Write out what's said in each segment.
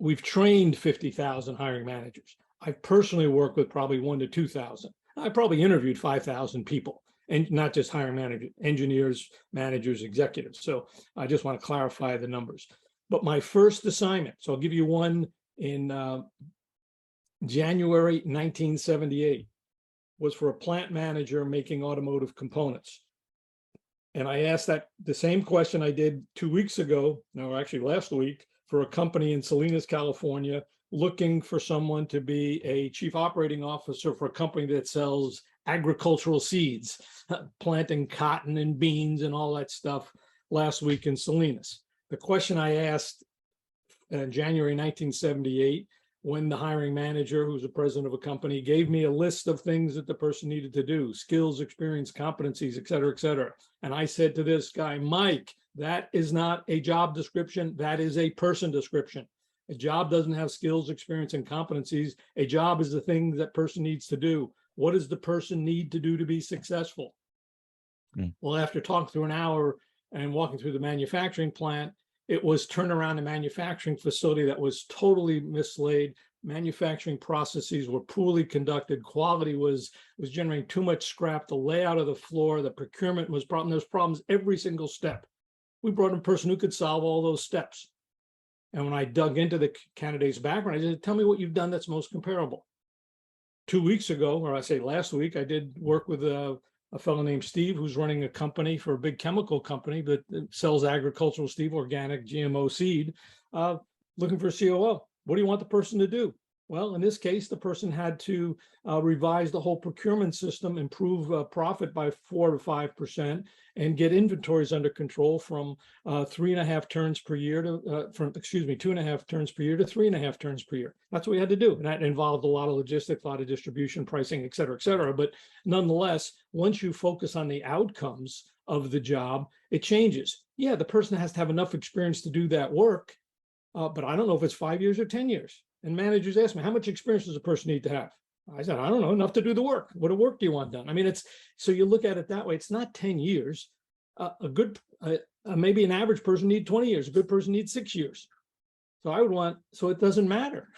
we've trained 50,000 hiring managers. I've personally worked with probably 1 to 2,000. I probably interviewed 5,000 people, and not just hiring managers, engineers, managers, executives. So I just want to clarify the numbers. But my first assignment, so I'll give you one in January 1978, was for a plant manager making automotive components. And I asked that the same question I did 2 weeks ago, no, actually last week, for a company in Salinas, California, looking for someone to be a chief operating officer for a company that sells agricultural seeds, planting cotton and beans and all that stuff last week in Salinas. The question I asked in January 1978, when the hiring manager, who's the president of a company, gave me a list of things that the person needed to do, skills, experience, competencies, et cetera, et cetera. And I said to this guy, Mike, that is not a job description. That is a person description. A job doesn't have skills, experience, and competencies. A job is the thing that person needs to do. What does the person need to do to be successful? Well, after talking through an hour and walking through the manufacturing plant, it was turn around a manufacturing facility that was totally mislaid. Manufacturing processes were poorly conducted. Quality was generating too much scrap. The layout of the floor, the procurement was problem. There's problems every single step. We brought in a person who could solve all those steps. And when I dug into the candidate's background, I said, tell me what you've done that's most comparable. 2 weeks ago, or I say last week, I did work with a fellow named Steve, who's running a company for a big chemical company that sells agricultural seed, organic GMO seed, looking for a COO. What do you want the person to do? Well, in this case, the person had to revise the whole procurement system, improve profit by 4 to 5%, and get inventories under control from 3.5 turns per year to 2.5 turns per year to 3.5 turns per year. That's what we had to do. And that involved a lot of logistics, a lot of distribution, pricing, et cetera, et cetera. But nonetheless, once you focus on the outcomes of the job, it changes. Yeah, the person has to have enough experience to do that work, but I don't know if it's 5 years or 10 years. And managers ask me, how much experience does a person need to have? I said, I don't know, enough to do the work. What work do you want done? I mean, so you look at it that way. It's not 10 years. Maybe an average person needs 20 years. A good person needs 6 years. So it doesn't matter.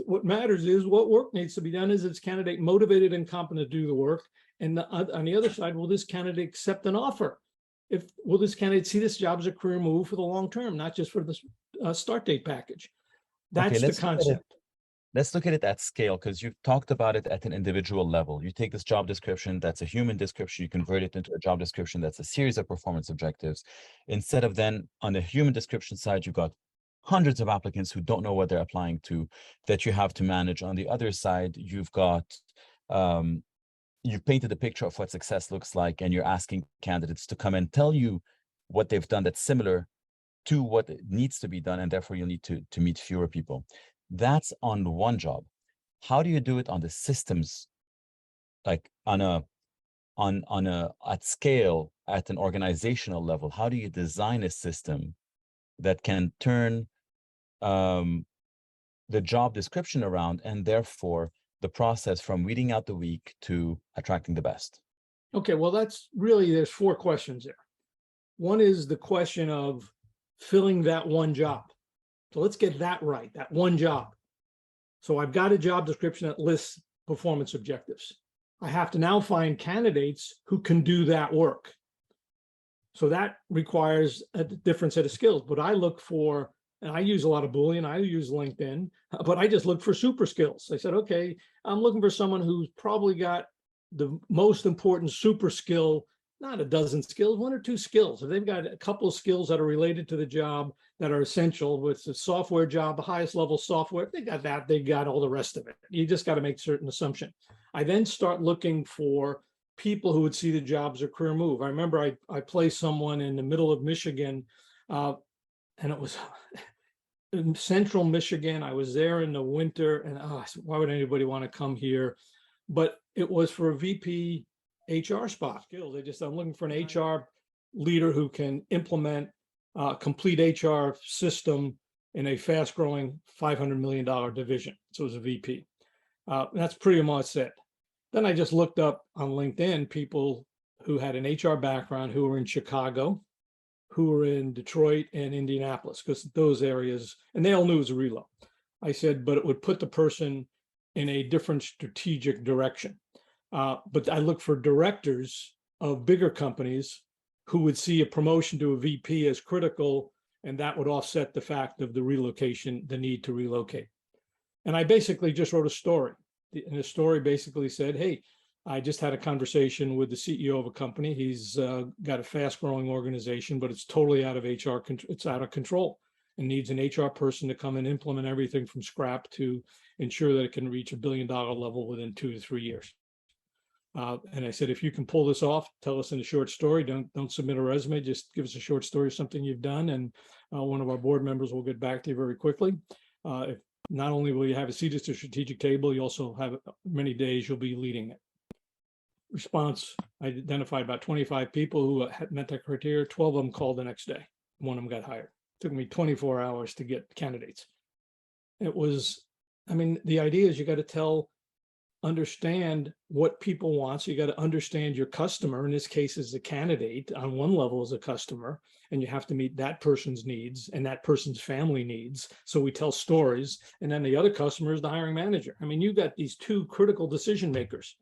What matters is what work needs to be done. Is this candidate motivated and competent to do the work? And on the other side, will this candidate accept an offer? Will this candidate see this job as a career move for the long term, not just for the start date package? That's the concept. Let's look at it at scale, because you've talked about it at an individual level. You take this job description, that's a human description, you convert it into a job description that's a series of performance objectives. Instead of then on the human description side, you've got hundreds of applicants who don't know what they're applying to that you have to manage. On the other side, you've got, you've painted a picture of what success looks like, and you're asking candidates to come and tell you what they've done that's similar to what needs to be done, and therefore you'll need to meet fewer people. That's on one job. How do you do it on the systems, like at scale, at an organizational level? How do you design a system that can turn the job description around, and therefore the process from weeding out the weak to attracting the best? Okay, well, there's 4 questions there. One is the question of filling that one job. So let's get that right, that one job. So I've got a job description that lists performance objectives. I have to now find candidates who can do that work. So that requires a different set of skills. But I look for, and I use a lot of Boolean, I use LinkedIn, but I just look for super skills. I said, okay, I'm looking for someone who's probably got the most important super skill, not a dozen skills, 1 or 2 skills. If they've got a couple of skills that are related to the job that are essential, with the software job, the highest level software, if they got that, they got all the rest of it. You just got to make certain assumption. I then start looking for people who would see the job as a career move. I remember I placed someone in the middle of Michigan, and it was in central Michigan. I was there in the winter, and why would anybody want to come here? But it was for a VP HR spot. Skills. I'm looking for an HR leader who can implement a complete HR system in a fast-growing $500 million division. So it was a VP. That's pretty much it. Then I just looked up on LinkedIn people who had an HR background, who were in Chicago, who were in Detroit and Indianapolis, because those areas, and they all knew it was a reload. I said, but it would put the person in a different strategic direction. But I look for directors of bigger companies who would see a promotion to a VP as critical, and that would offset the fact of the relocation, the need to relocate. And I basically just wrote a story. And the story basically said, hey, I just had a conversation with the CEO of a company. He's got a fast growing organization, but it's totally out of HR. It's out of control and needs an HR person to come and implement everything from scrap to ensure that it can reach $1 billion level within 2 to 3 years. And I said, if you can pull this off, tell us in a short story. Don't submit a resume. Just give us a short story of something you've done, and one of our board members will get back to you very quickly. If not only will you have a seat at the strategic table, you also have many days you'll be leading it. Response: I identified about 25 people who had met that criteria. 12 of them called the next day. One of them got hired. It took me 24 hours to get candidates. It was, I mean, the idea is you got to understand what people want. So you got to understand your customer. In this case, is the candidate on one level as a customer, and you have to meet that person's needs and that person's family needs. So we tell stories, and then the other customer is the hiring manager. I mean, you've got these two critical decision makers.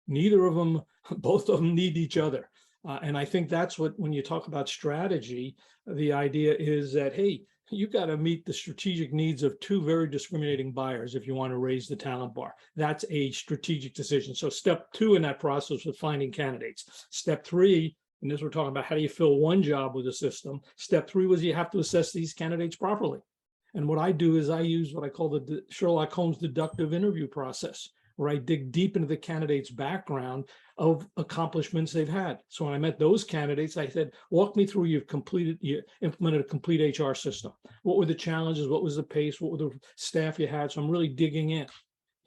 Neither of them, both of them need each other. And I think that's what, when you talk about strategy, the idea is that, hey, you got to meet the strategic needs of two very discriminating buyers if you want to raise the talent bar. That's a strategic decision. So step 2 in that process was finding candidates. Step 3, and this we're talking about, how do you fill one job with a system? Step 3 was you have to assess these candidates properly. And what I do is I use what I call the Sherlock Holmes deductive interview process, where I dig deep into the candidate's background of accomplishments they've had. So when I met those candidates, I said, walk me through, you implemented a complete HR system. What were the challenges? What was the pace? What were the staff you had? So I'm really digging in. If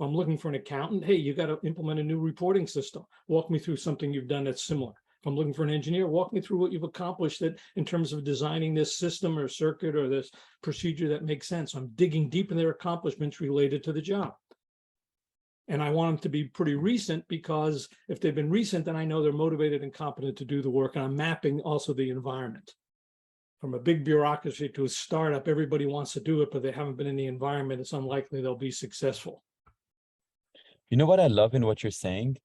I'm looking for an accountant, hey, you got to implement a new reporting system. Walk me through something you've done that's similar. If I'm looking for an engineer, walk me through what you've accomplished that in terms of designing this system or circuit or this procedure that makes sense. I'm digging deep in their accomplishments related to the job. And I want them to be pretty recent, because if they've been recent, then I know they're motivated and competent to do the work. And I'm mapping also the environment. From a big bureaucracy to a startup, everybody wants to do it, but they haven't been in the environment. It's unlikely they'll be successful. You know what I love in what you're saying?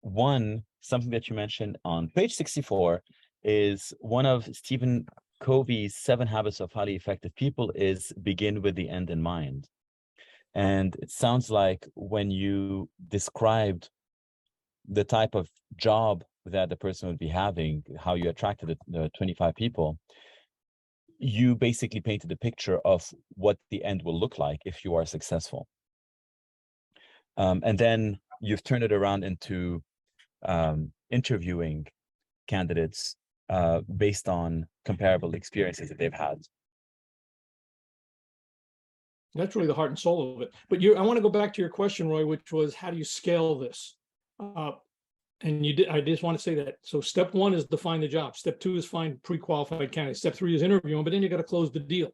One, something that you mentioned on page 64 is one of Stephen Covey's 7 habits of highly effective people is begin with the end in mind. And it sounds like when you described the type of job that the person would be having, how you attracted the 25 people, you basically painted a picture of what the end will look like if you are successful. And then you've turned it around into interviewing candidates based on comparable experiences that they've had. That's really the heart and soul of it. But I want to go back to your question, Roy, which was, how do you scale this? And you did. I just want to say that. So step 1 is define the job. Step 2 is find pre-qualified candidates. Step 3 is interview them, but then you got to close the deal.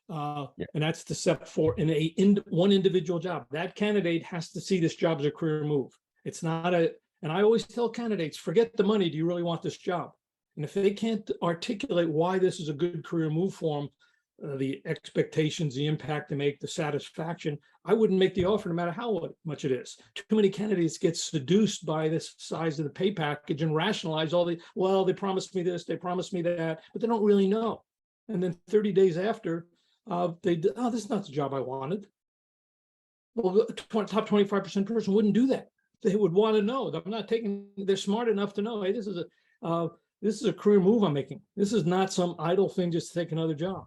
And that's the step 4 in one individual job. That candidate has to see this job as a career move. It's not and I always tell candidates, forget the money. Do you really want this job? And if they can't articulate why this is a good career move for them, the expectations, the impact they make, the satisfaction, I wouldn't make the offer no matter how much it is. Too many candidates get seduced by this size of the pay package and rationalize well, they promised me this, they promised me that, but they don't really know. And then 30 days after, this is not the job I wanted. Well, the top 25% person wouldn't do that. They would want to know. They're smart enough to know, hey, this is a career move I'm making. This is not some idle thing just to take another job.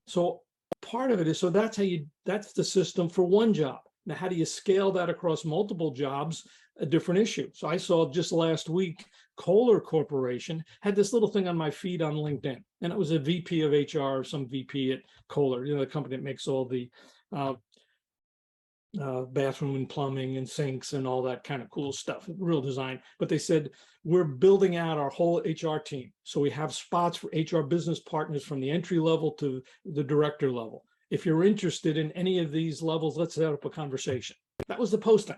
So part of it is, so that's the system for one job. Now, how do you scale that across multiple jobs? A different issue. So I saw just last week, Kohler Corporation had this little thing on my feed on LinkedIn, and it was a VP of HR or some VP at Kohler, the company that makes all the bathroom and plumbing and sinks and all that kind of cool stuff, real design. But they said, we're building out our whole HR team. So we have spots for HR business partners from the entry level to the director level. If you're interested in any of these levels, let's set up a conversation. That was the posting.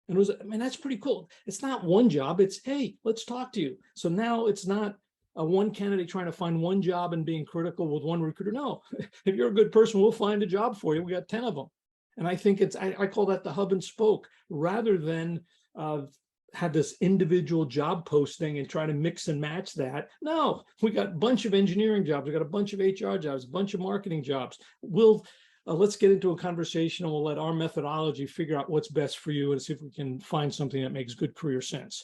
And that's pretty cool. It's not one job. It's, hey, let's talk to you. So now it's not one candidate trying to find one job and being critical with one recruiter. No, if you're a good person, we'll find a job for you. We got 10 of them. And I think I call that the hub and spoke, rather than have this individual job posting and try to mix and match that. No, we got a bunch of engineering jobs. We got a bunch of HR jobs, a bunch of marketing jobs. Let's get into a conversation and we'll let our methodology figure out what's best for you and see if we can find something that makes good career sense.